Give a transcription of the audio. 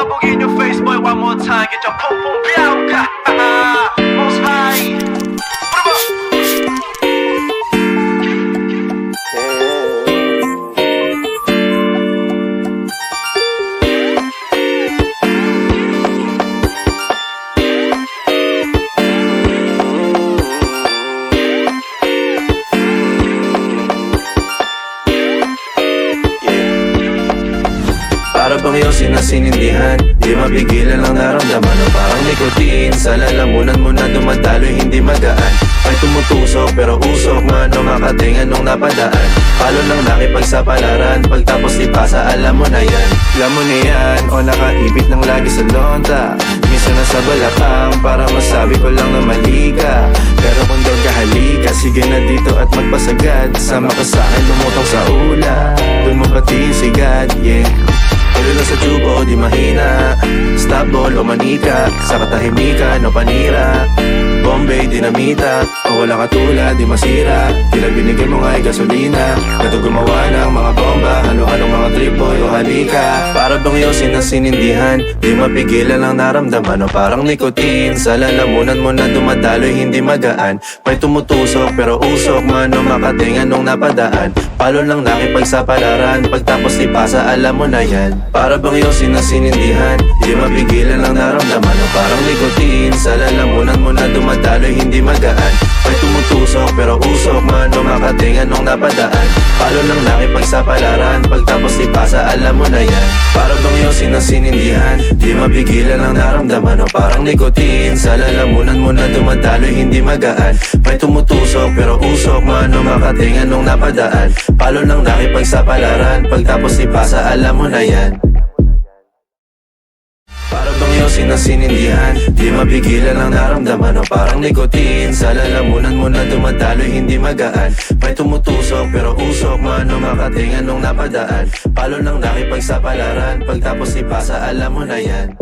Pasabugin your face boy one more time. Get your pum pum biao ka. Most high. Para bang yosin na sinindihan, di mapigilan ang naramdaman o parang nikotin. Sa lalamunan mo na dumadaloy hindi magaan. May tumutusok pero usok man o makatingan nung napadaan. Palo lang nakipagsapalaran, pagtapos di pasa alam mo na yan. Alam mo na yan o nakaibit ng lagi sa lonta. Minsan nasa balakang para masabi ko lang na mali ka. Pero kung daw kahalika, sige na dito at magpasagad. Sama ka sa'kin lumutang sa ula, dun mo batiin si God, yeah. Tulo na sa tubo o di mahina, stop ball o manika, sa katahimikan o panira. Bombay, dinamita, o walang katulad, di masira. Tila binigay mo nga ay gasolina, kato gumawa ng mga bomba, halo-halong mga trip boy o halika. Para bang yosin na sinindihan, di mapigilan ang naramdaman o parang nikotin. Sa lalamunan mo na dumadaloy hindi magaan. May tumutusok pero usok man o makatingan nung napadaan. Palo lang nakipagsapalaran, pagtapos di pasa alam mo na yan. Para bang yosin na sinindihan, di mapigilan ang naramdaman o parang nikotin. Sa lalamunan mo na dumadaloy hindi magaan. May tumutusok pero usok man o makatingan nung napadaan. Palo lang nakipagsapalaran, pagtapos di pasa alam mo na yan. Para bang yosin na sinindihan, di mapigilan ang naramdaman o parang nikotin. Sa lalamunan mo na dumadaloy hindi magaan. May tumutusok pero usok man o makatingan nung napadaan. Palo lang nakipagsapalaran, pagtapos di pasa alam mo na yan. Para bang yosin na sinindihan, di mapigilan ang naramdaman o parang nikotin. Sa lalamunan mo na dumadaloy hindi magaan. May tumutusok pero usok man o makatingan nung napadaan. Palo lang nakipagsapalaran, pagtapos di pasa alam mo na yan.